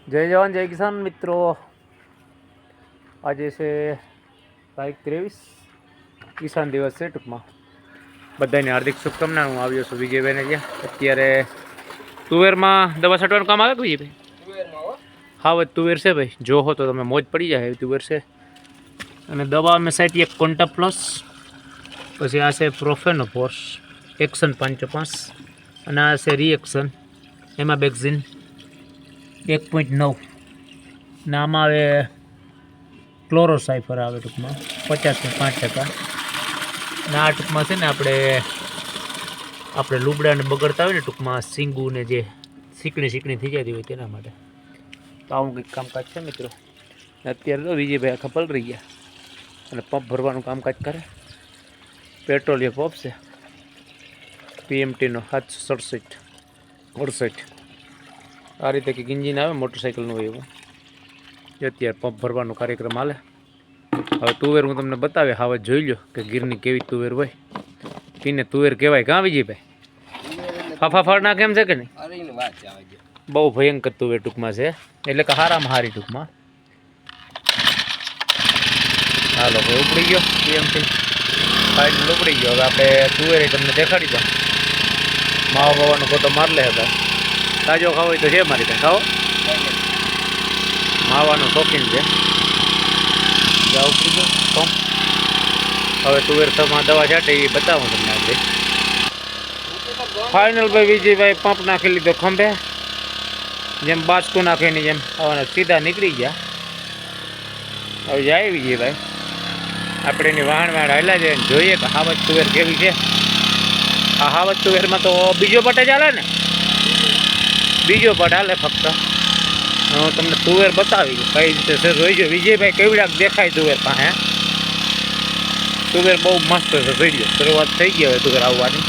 જય જવાન જય કિસાન મિત્રો, આજે છે તારીખ 23 કિસાન દિવસ છે. ટૂંકમાં બધાને હાર્દિક શુભકામના. હું આવ્યો છું વિજયભાઈને ત્યાં. અત્યારે તુવેરમાં દવા છાંટવાનું કામ આવે વિજયભાઈ? હા, તુવેર છે ભાઈ, જો હો તો તમે મોજ પડી જાય એવી તુવેર છે. અને દવા અમે સાઈટી એક કોન્ટા પ્લસ, પછી આ છે પ્રોફેનોફોર્સ એક્શન 505 અને આ છે રિએક્શન એમાં બેક્ઝિન 1.9 ને આમાં આવે ક્લોરોસાઇફર આવે ટૂંકમાં 50.5%. ને આ ટૂંકમાં છે ને આપણે લુબડાને બગડતા હોય ને ટૂંકમાં સિંગુ ને જે શીકણી થઈ જતી હોય તેના માટે. તો આવું કંઈક કામકાજ છે મિત્રો. અત્યારે તો વિજયભાઈ આખા પલરી ગયા અને પંપ ભરવાનું કામકાજ કરે. પેટ્રોલિયમ પંપ છે PMTનો 767 આ રીતે કંઈક ઇન્જિન આવે મોટરસાઇકલનું હોય એવું. અત્યારે પંપ ભરવાનો કાર્યક્રમ હાલે. હવે તુવેર હું તમને બતાવે હાવત જોઈ લો કે ગીરની કેવી તુવેર હોય. પીને તુવેર કહેવાય કાં વિજયભાઈ? ફાફા ના કેમ છે કે નહીં? બહુ ભયંકર તુવેર ટૂંકમાં છે, એટલે કે હારામાં હારી ટૂંકમાં. હાલો ભાઈ, ઉપડી ગયો PMT ફાઇનલ ઉપડી ગયો. હવે આપણે તુવેર તમને દેખાડી દો. માવા બાવાનો ફોટો માર લે હતા. તાજો ખાવો હોય તો છે મારી ત્યાં, ખાવો. માવાનો શોખીન છે. ઉપડી ગયો પંપ. હવે તુવેર થમાં દવા છાંટે એ બતાવું તમને આપણે. ફાઇનલ ભાઈ વિજયભાઈ પંપ નાખી લીધો ખંભે, જેમ બાચકું નાખીને જેમ આવવાના સીધા નીકળી ગયા. હવે જાય વિજયભાઈ, આપણે એની વાહણ હાલ્યા જાય ને જોઈએ કે હાવત તુવેર કેવી છે. આ હાવત તુવેરમાં તો બીજો પટ જ હાલે ને, બીજો પટ હાલે ફક્ત. હું તમને તુવેર બતાવી કઈ રીતે છે જોઈ જો વિજયભાઈ, કેવડાક દેખાય તુવેર પાસે. તુવેર બહુ મસ્ત છે, જોઈ લો. શરૂઆત થઈ ગઈ હવે તુવેર આવવાની.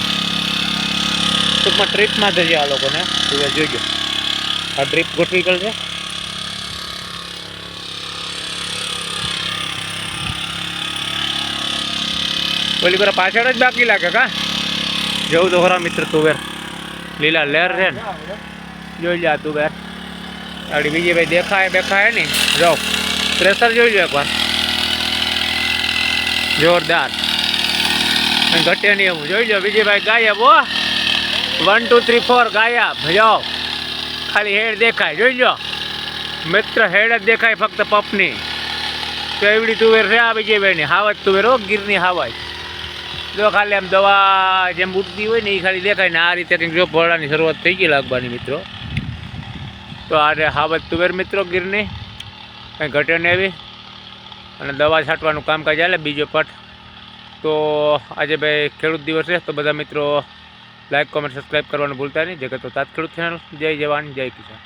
ટૂંકમાં ટ્રીપમાં જઈએ આ લોકોને. તુવેર જોઈ ગયો, આ ટ્રીપ ગોઠવી કરશે. ઓલી પર પાછળ જ બાકી લાગે કા? જવું તો ખરા મિત્ર. તુવેર લીલા લહેર છે ને, જોઈ લે આ તુવેર. આપણી વિજયભાઈ દેખાય નહીં. જાઓ પ્રેશર જોઈ લો એકવાર, જોરદાર. ઘટે નહીં એવું જોઈ લો વિજયભાઈ. ગાયબ હો, 1 2 3 4 ગાયબ. જાઓ, ખાલી હેડ દેખાય. જોઈ લો મિત્ર, હેડ જ દેખાય ફક્ત પપની. તો એવડી તુવેર છે આ વિજયભાઈની. હાવત તુવેર હો, ગીરની હાવત. જો ખાલી આમ દવા જેમ ઉઠતી હોય ને એ ખાલી દેખાય ને. આ રીતે કંઈક જો ભરવાની શરૂઆત થઈ ગઈ લાગવાની મિત્રો. તો આ હાવત તુવેર મિત્રો ગીરની, કંઈ ઘટે ને એવી. અને દવા છાંટવાનું કામકાજ ચાલે બીજો પટ. તો આજે ભાઈ ખેડૂત દિવસ છે, તો બધા મિત્રો લાઈક કોમેન્ટ સબસ્ક્રાઈબ કરવાનું ભૂલતા નહીં. જગત તો તાત ખેડૂત ચેનલ. જય જવાન જય કિસાન.